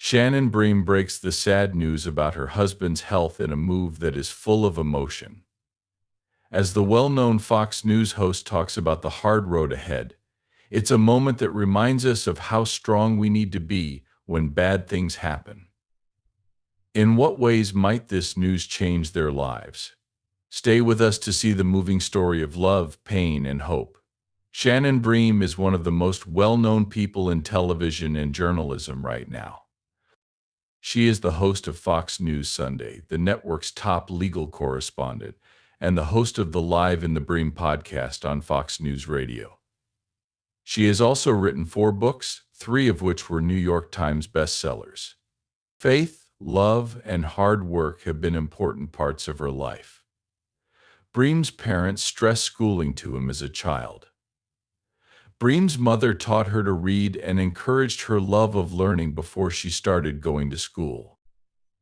Shannon Bream breaks the sad news about her husband's health in a move that is full of emotion. As the well-known Fox News host talks about the hard road ahead, it's a moment that reminds us of how strong we need to be when bad things happen. In what ways might this news change their lives? Stay with us to see the moving story of love, pain, and hope. Shannon Bream is one of the most well-known people in television and journalism right now. She is the host of Fox News Sunday, the network's top legal correspondent, and the host of the Live in the Bream podcast on Fox News Radio. She has also written 4 books, 3 of which were New York Times bestsellers. Faith, love, and hard work have been important parts of her life. Bream's parents stressed schooling to him as a child. Bream's mother taught her to read and encouraged her love of learning before she started going to school.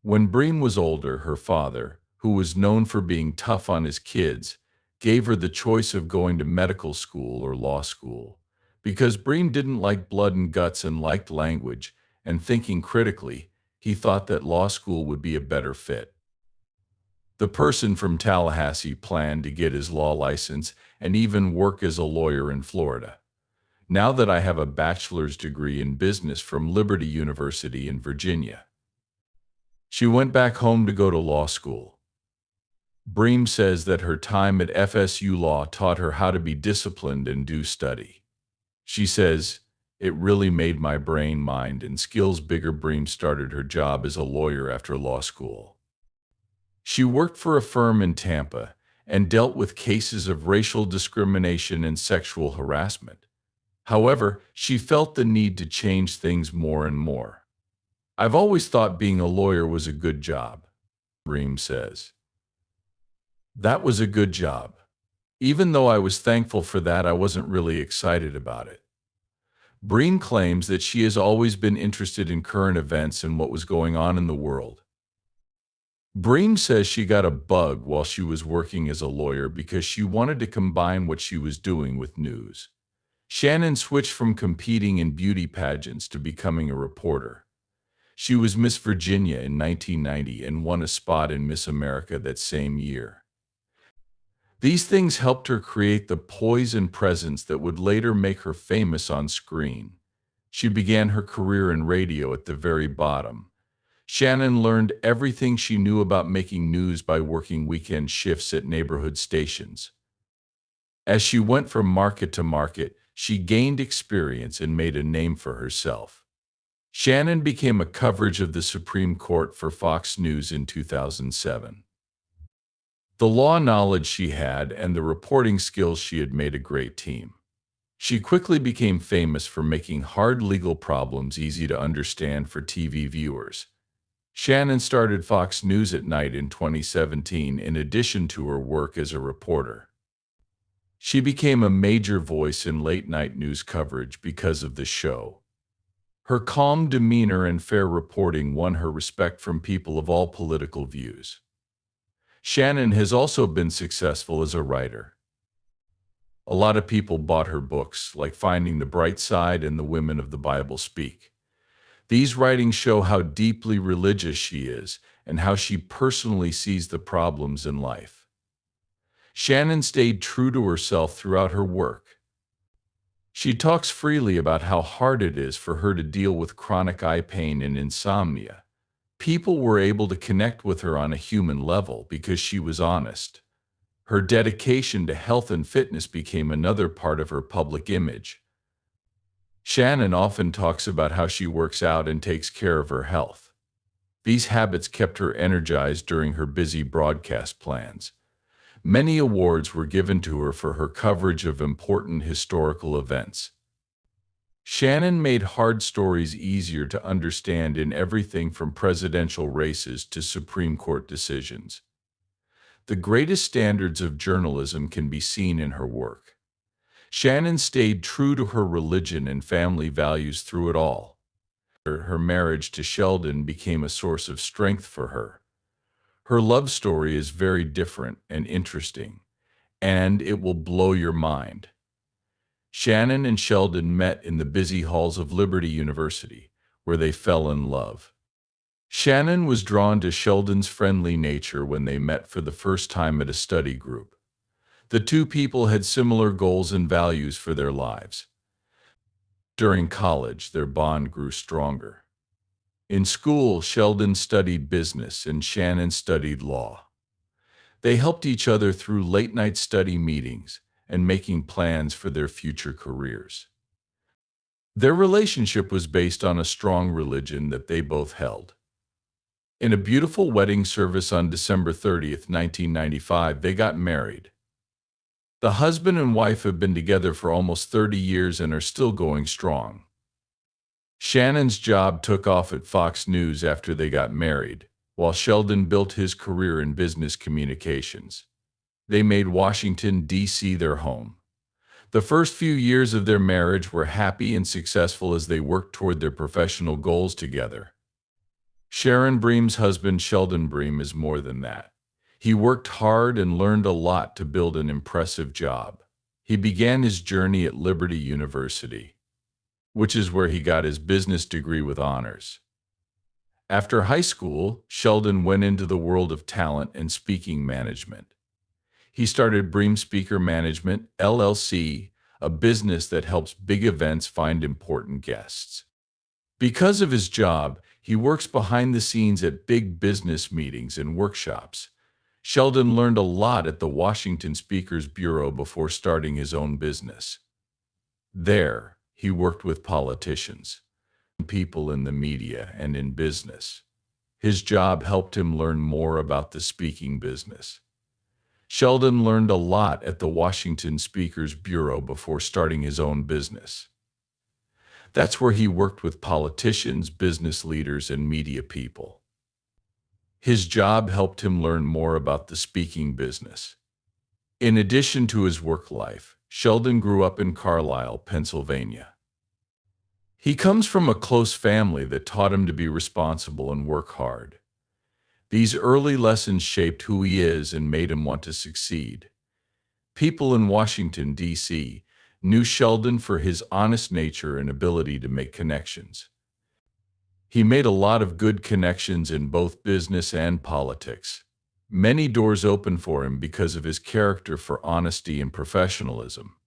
When Bream was older, her father, who was known for being tough on his kids, gave her the choice of going to medical school or law school. Because Bream didn't like blood and guts and liked language and thinking critically, he thought that law school would be a better fit. The person from Tallahassee planned to get his law license and even work as a lawyer in Florida. Now that I have a bachelor's degree in business from Liberty University in Virginia. She went back home to go to law school. Bream says that her time at FSU Law taught her how to be disciplined and do study. She says, "It really made my brain, mind, and skills bigger." Bream started her job as a lawyer after law school. She worked for a firm in Tampa and dealt with cases of racial discrimination and sexual harassment. However, she felt the need to change things more and more. "I've always thought being a lawyer was a good job," Bream says. "That was a good job. Even though I was thankful for that, I wasn't really excited about it." Bream claims that she has always been interested in current events and what was going on in the world. Bream says she got a bug while she was working as a lawyer because she wanted to combine what she was doing with news. Shannon switched from competing in beauty pageants to becoming a reporter. She was Miss Virginia in 1990 and won a spot in Miss America that same year. These things helped her create the poise and presence that would later make her famous on screen. She began her career in radio at the very bottom. Shannon learned everything she knew about making news by working weekend shifts at neighborhood stations. As she went from market to market, she gained experience and made a name for herself. Shannon became a coverage of the Supreme Court for Fox News in 2007. The law knowledge she had and the reporting skills she had made a great team. She quickly became famous for making hard legal problems easy to understand for TV viewers. Shannon started Fox News at Night in 2017 in addition to her work as a reporter. She became a major voice in late-night news coverage because of the show. Her calm demeanor and fair reporting won her respect from people of all political views. Shannon has also been successful as a writer. A lot of people bought her books, like Finding the Bright Side and The Women of the Bible Speak. These writings show how deeply religious she is and how she personally sees the problems in life. Shannon stayed true to herself throughout her work. She talks freely about how hard it is for her to deal with chronic eye pain and insomnia. People were able to connect with her on a human level because she was honest. Her dedication to health and fitness became another part of her public image. Shannon often talks about how she works out and takes care of her health. These habits kept her energized during her busy broadcast plans. Many awards were given to her for her coverage of important historical events. Shannon made hard stories easier to understand in everything from presidential races to Supreme Court decisions. The greatest standards of journalism can be seen in her work. Shannon stayed true to her religion and family values through it all. Her marriage to Sheldon became a source of strength for her. Her love story is very different and interesting, and it will blow your mind. Shannon and Sheldon met in the busy halls of Liberty University, where they fell in love. Shannon was drawn to Sheldon's friendly nature when they met for the first time at a study group. The two people had similar goals and values for their lives. During college, their bond grew stronger. In school, Sheldon studied business and Shannon studied law. They helped each other through late-night study meetings and making plans for their future careers. Their relationship was based on a strong religion that they both held. In a beautiful wedding service on December 30th, 1995, they got married. The husband and wife have been together for almost 30 years and are still going strong. Shannon's job took off at Fox News after they got married, while Sheldon built his career in business communications. They made Washington, D.C. their home. The first few years of their marriage were happy and successful as they worked toward their professional goals together. Shannon Bream's husband, Sheldon Bream, is more than that. He worked hard and learned a lot to build an impressive job. He began his journey at Liberty University, which is where he got his business degree with honors. After high school, Sheldon went into the world of talent and speaking management. He started Bream Speaker Management, LLC, a business that helps big events find important guests. Because of his job, he works behind the scenes at big business meetings and workshops. Sheldon learned a lot at the Washington Speakers Bureau before starting his own business. There, he worked with politicians, people in the media, and in business. His job helped him learn more about the speaking business. Sheldon learned a lot at the Washington Speakers Bureau before starting his own business. That's where he worked with politicians, business leaders, and media people. His job helped him learn more about the speaking business. In addition to his work life, Sheldon grew up in Carlisle, Pennsylvania. He comes from a close family that taught him to be responsible and work hard. These early lessons shaped who he is and made him want to succeed. People in Washington, D.C., knew Sheldon for his honest nature and ability to make connections. He made a lot of good connections in both business and politics. Many doors opened for him because of his character for honesty and professionalism.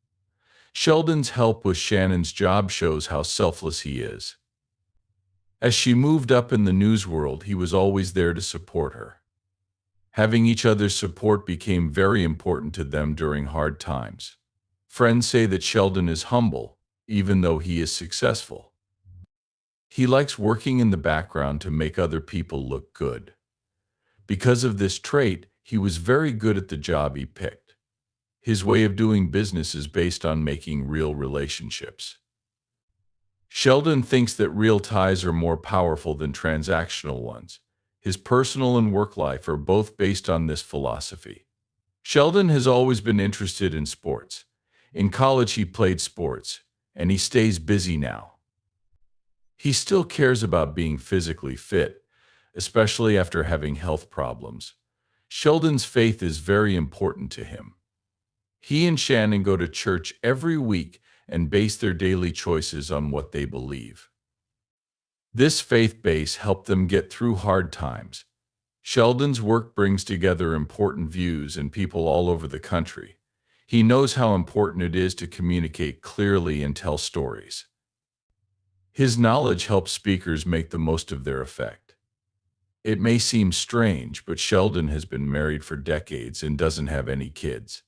Sheldon's help with Shannon's job shows how selfless he is. As she moved up in the news world, he was always there to support her. Having each other's support became very important to them during hard times. Friends say that Sheldon is humble, even though he is successful. He likes working in the background to make other people look good. Because of this trait, he was very good at the job he picked. His way of doing business is based on making real relationships. Sheldon thinks that real ties are more powerful than transactional ones. His personal and work life are both based on this philosophy. Sheldon has always been interested in sports. In college, he played sports, and he stays busy now. He still cares about being physically fit, especially after having health problems. Sheldon's faith is very important to him. He and Shannon go to church every week and base their daily choices on what they believe. This faith base helped them get through hard times. Sheldon's work brings together important views and people all over the country. He knows how important it is to communicate clearly and tell stories. His knowledge helps speakers make the most of their effect. It may seem strange, but Sheldon has been married for decades and doesn't have any kids.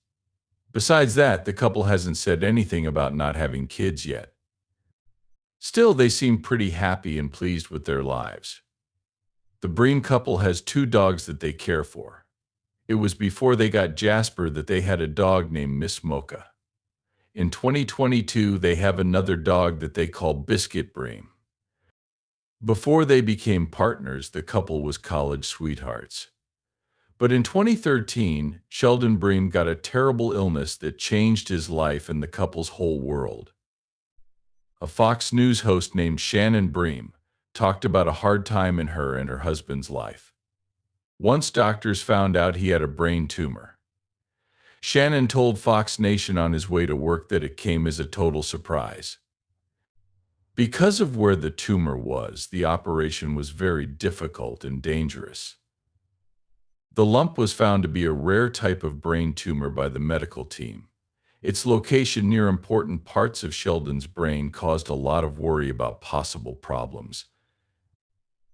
Besides that, the couple hasn't said anything about not having kids yet. Still, they seem pretty happy and pleased with their lives. The Bream couple has 2 dogs that they care for. It was before they got Jasper that they had a dog named Miss Mocha. In 2022, they have another dog that they call Biscuit Bream. Before they became partners, the couple was college sweethearts. But in 2013, Sheldon Bream got a terrible illness that changed his life and the couple's whole world. A Fox News host named Shannon Bream talked about a hard time in her and her husband's life. Once doctors found out he had a brain tumor. Shannon told Fox Nation on his way to work that it came as a total surprise. Because of where the tumor was, the operation was very difficult and dangerous. The lump was found to be a rare type of brain tumor by the medical team. Its location near important parts of Sheldon's brain caused a lot of worry about possible problems.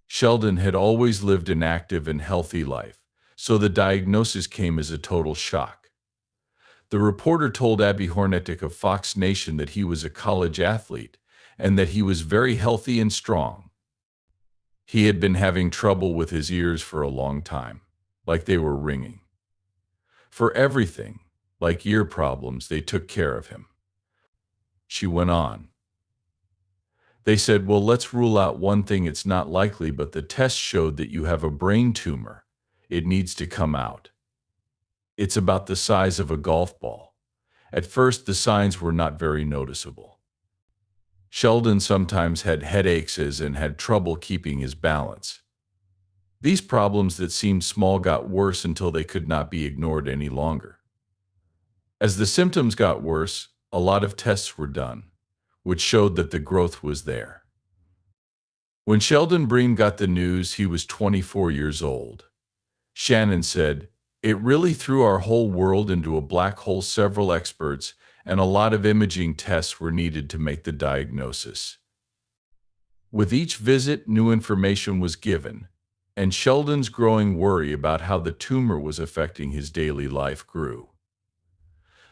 Sheldon had always lived an active and healthy life, so the diagnosis came as a total shock. The reporter told Abby Hornetic of Fox Nation that he was a college athlete and that he was very healthy and strong. He had been having trouble with his ears for a long time, like they were ringing. For everything, like ear problems, they took care of him. She went on. They said, well, let's rule out one thing. It's not likely, but the test showed that you have a brain tumor. It needs to come out. It's about the size of a golf ball. At first, the signs were not very noticeable. Sheldon sometimes had headaches and had trouble keeping his balance. These problems that seemed small got worse until they could not be ignored any longer. As the symptoms got worse, a lot of tests were done, which showed that the growth was there. When Sheldon Bream got the news, he was 24 years old. Shannon said, "It really threw our whole world into a black hole. Several experts and a lot of imaging tests were needed to make the diagnosis. With each visit, new information was given, and Sheldon's growing worry about how the tumor was affecting his daily life grew.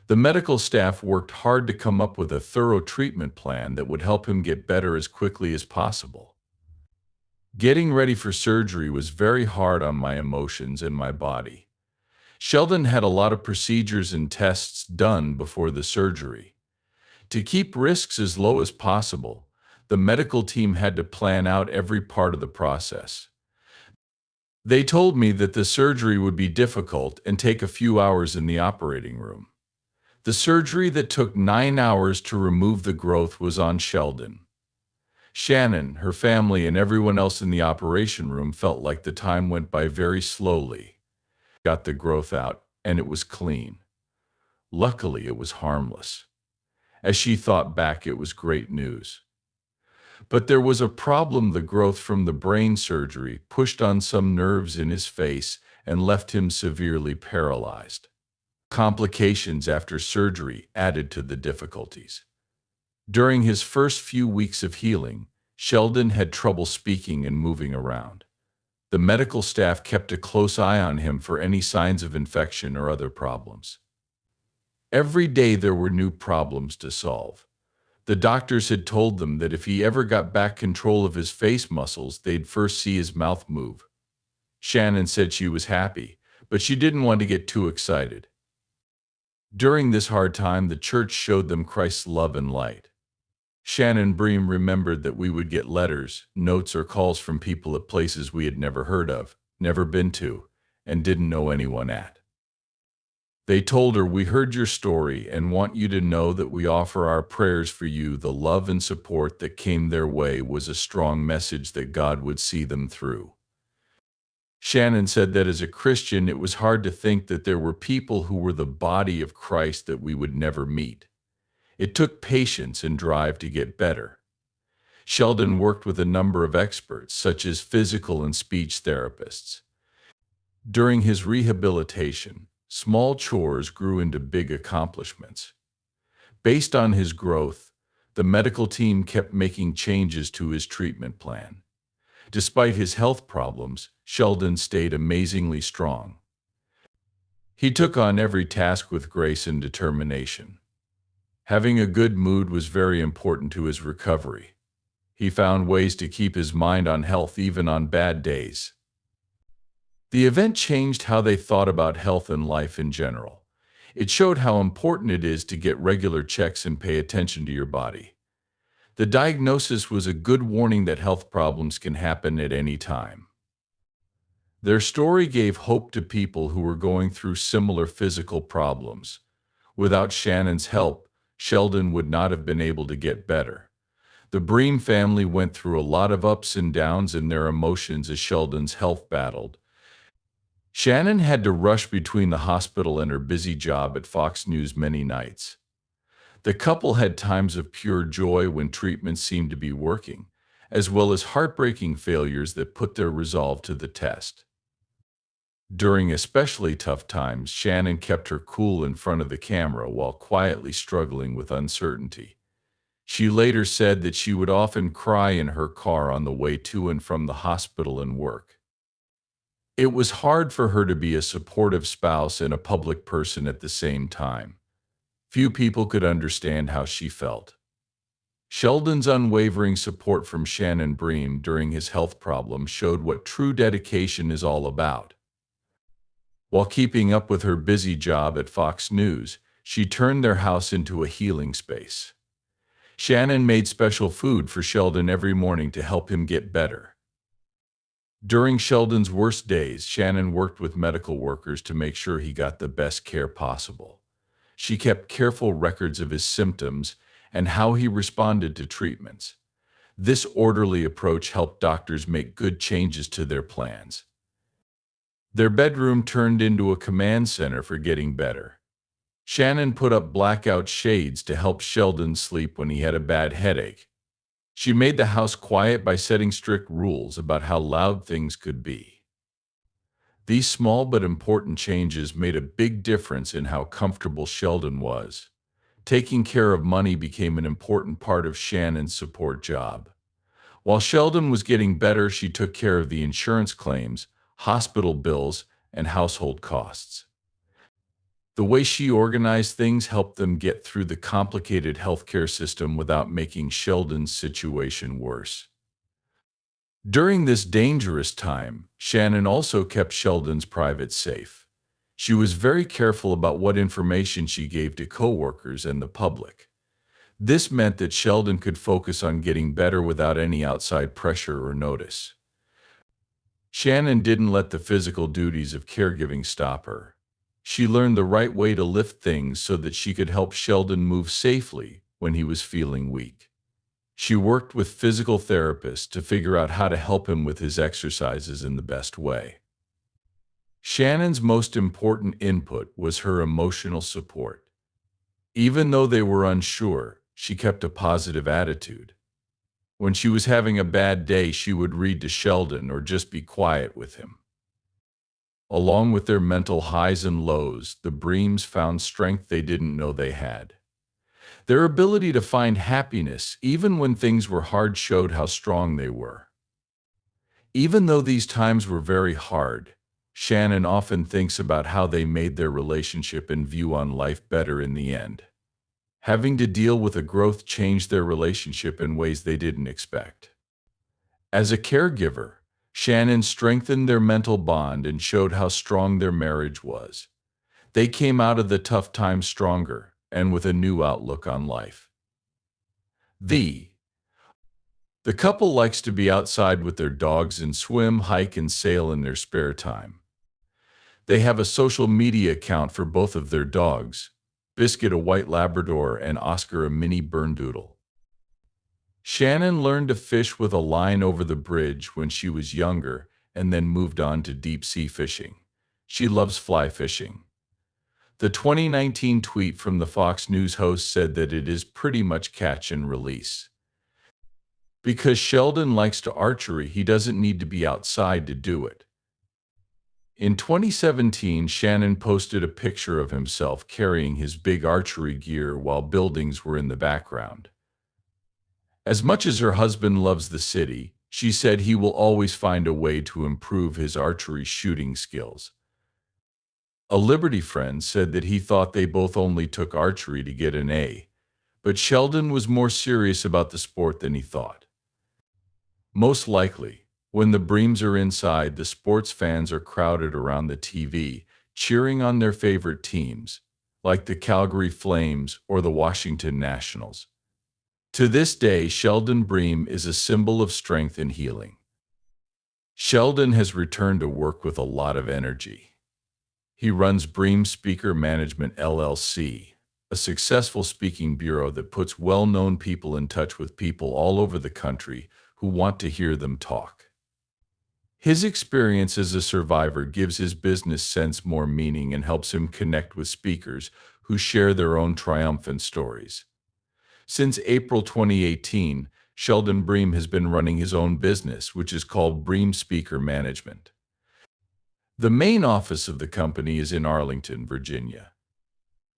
The medical staff worked hard to come up with a thorough treatment plan that would help him get better as quickly as possible. Getting ready for surgery was very hard on my emotions and my body. Sheldon had a lot of procedures and tests done before the surgery. To keep risks as low as possible, the medical team had to plan out every part of the process. They told me that the surgery would be difficult and take a few hours in the operating room. The surgery that took 9 hours to remove the growth was on Sheldon. Shannon, her family, and everyone else in the operation room felt like the time went by very slowly. Got the growth out, and it was clean. Luckily, it was harmless. As she thought back, it was great news. But there was a problem. The growth from the brain surgery pushed on some nerves in his face and left him severely paralyzed. Complications after surgery added to the difficulties. During his first few weeks of healing, Sheldon had trouble speaking and moving around. The medical staff kept a close eye on him for any signs of infection or other problems. Every day there were new problems to solve. The doctors had told them that if he ever got back control of his face muscles, they'd first see his mouth move. Shannon said she was happy, but she didn't want to get too excited. During this hard time, the church showed them Christ's love and light. Shannon Bream remembered that we would get letters, notes, or calls from people at places we had never heard of, never been to, and didn't know anyone at. They told her, "We heard your story and want you to know that we offer our prayers for you." The love and support that came their way was a strong message that God would see them through. Shannon said that as a Christian, it was hard to think that there were people who were the body of Christ that we would never meet. It took patience and drive to get better. Sheldon worked with a number of experts, such as physical and speech therapists. During his rehabilitation, small chores grew into big accomplishments. Based on his growth, the medical team kept making changes to his treatment plan. Despite his health problems, Sheldon stayed amazingly strong. He took on every task with grace and determination. Having a good mood was very important to his recovery. He found ways to keep his mind on health even on bad days. The event changed how they thought about health and life in general. It showed how important it is to get regular checks and pay attention to your body. The diagnosis was a good warning that health problems can happen at any time. Their story gave hope to people who were going through similar physical problems. Without Shannon's help, Sheldon would not have been able to get better. The Bream family went through a lot of ups and downs in their emotions as Sheldon's health battled. Shannon had to rush between the hospital and her busy job at Fox News many nights. The couple had times of pure joy when treatment seemed to be working, as well as heartbreaking failures that put their resolve to the test. During especially tough times, Shannon kept her cool in front of the camera while quietly struggling with uncertainty. She later said that she would often cry in her car on the way to and from the hospital and work. It was hard for her to be a supportive spouse and a public person at the same time. Few people could understand how she felt. Sheldon's unwavering support from Shannon Bream during his health problems showed what true dedication is all about. While keeping up with her busy job at Fox News, she turned their house into a healing space. Shannon made special food for Sheldon every morning to help him get better. During Sheldon's worst days, Shannon worked with medical workers to make sure he got the best care possible. She kept careful records of his symptoms and how he responded to treatments. This orderly approach helped doctors make good changes to their plans. Their bedroom turned into a command center for getting better. Shannon put up blackout shades to help Sheldon sleep when he had a bad headache. She made the house quiet by setting strict rules about how loud things could be. These small but important changes made a big difference in how comfortable Sheldon was. Taking care of money became an important part of Shannon's support job. While Sheldon was getting better, she took care of the insurance claims, hospital bills, and household costs. The way she organized things helped them get through the complicated healthcare system without making Sheldon's situation worse. During this dangerous time, Shannon also kept Sheldon's private safe. She was very careful about what information she gave to coworkers and the public. This meant that Sheldon could focus on getting better without any outside pressure or notice. Shannon didn't let the physical duties of caregiving stop her. She learned the right way to lift things so that she could help Sheldon move safely when he was feeling weak. She worked with physical therapists to figure out how to help him with his exercises in the best way. Shannon's most important input was her emotional support. Even though they were unsure, she kept a positive attitude. When she was having a bad day, she would read to Sheldon or just be quiet with him. Along with their mental highs and lows, the Breams found strength they didn't know they had. Their ability to find happiness, even when things were hard, showed how strong they were. Even though these times were very hard, Shannon often thinks about how they made their relationship and view on life better in the end. Having to deal with a growth changed their relationship in ways they didn't expect. As a caregiver, Shannon strengthened their mental bond and showed how strong their marriage was. They came out of the tough times stronger and with a new outlook on life. The couple likes to be outside with their dogs and swim, hike, and sail in their spare time. They have a social media account for both of their dogs, Biscuit, a white Labrador, and Oscar, a mini Bernedoodle. Shannon learned to fish with a line over the bridge when she was younger and then moved on to deep-sea fishing. She loves fly fishing. The 2019 tweet from the Fox News host said that it is pretty much catch and release. Because Sheldon likes to archery, he doesn't need to be outside to do it. In 2017, Shannon posted a picture of himself carrying his big archery gear while buildings were in the background. As much as her husband loves the city, she said he will always find a way to improve his archery shooting skills. A Liberty friend said that he thought they both only took archery to get an A, but Sheldon was more serious about the sport than he thought. Most likely, when the Breams are inside, the sports fans are crowded around the TV, cheering on their favorite teams, like the Calgary Flames or the Washington Nationals. To this day, Sheldon Bream is a symbol of strength and healing. Sheldon has returned to work with a lot of energy. He runs Bream Speaker Management LLC, a successful speaking bureau that puts well-known people in touch with people all over the country who want to hear them talk. His experience as a survivor gives his business sense more meaning and helps him connect with speakers who share their own triumphant stories. Since April 2018, Sheldon Bream has been running his own business, which is called Bream Speaker Management. The main office of the company is in Arlington, Virginia.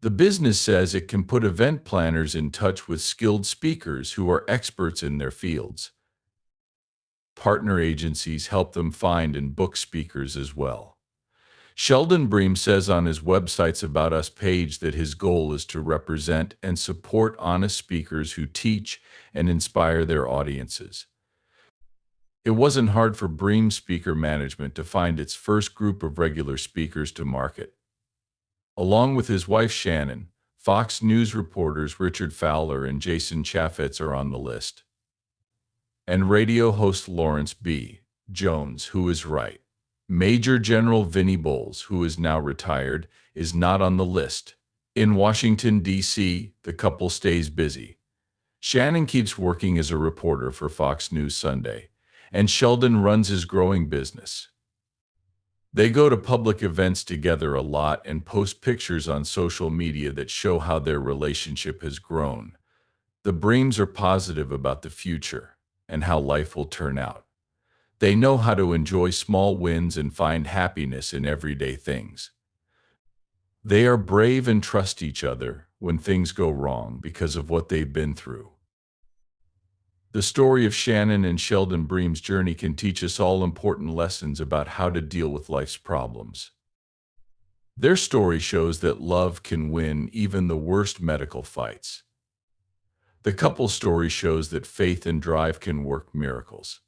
The business says it can put event planners in touch with skilled speakers who are experts in their fields. Partner agencies help them find and book speakers as well. Sheldon Bream says on his website's About Us page that his goal is to represent and support honest speakers who teach and inspire their audiences. It wasn't hard for Bream Speaker Management to find its first group of regular speakers to market. Along with his wife Shannon, Fox News reporters Richard Fowler and Jason Chaffetz are on the list. And radio host Lawrence B. Jones, who is right. Major General Vinnie Bowles, who is now retired, is not on the list. In Washington, D.C., the couple stays busy. Shannon keeps working as a reporter for Fox News Sunday, and Sheldon runs his growing business. They go to public events together a lot and post pictures on social media that show how their relationship has grown. The Breams are positive about the future and how life will turn out. They know how to enjoy small wins and find happiness in everyday things. They are brave and trust each other when things go wrong because of what they've been through. The story of Shannon and Sheldon Bream's journey can teach us all important lessons about how to deal with life's problems. Their story shows that love can win even the worst medical fights. The couple's story shows that faith and drive can work miracles.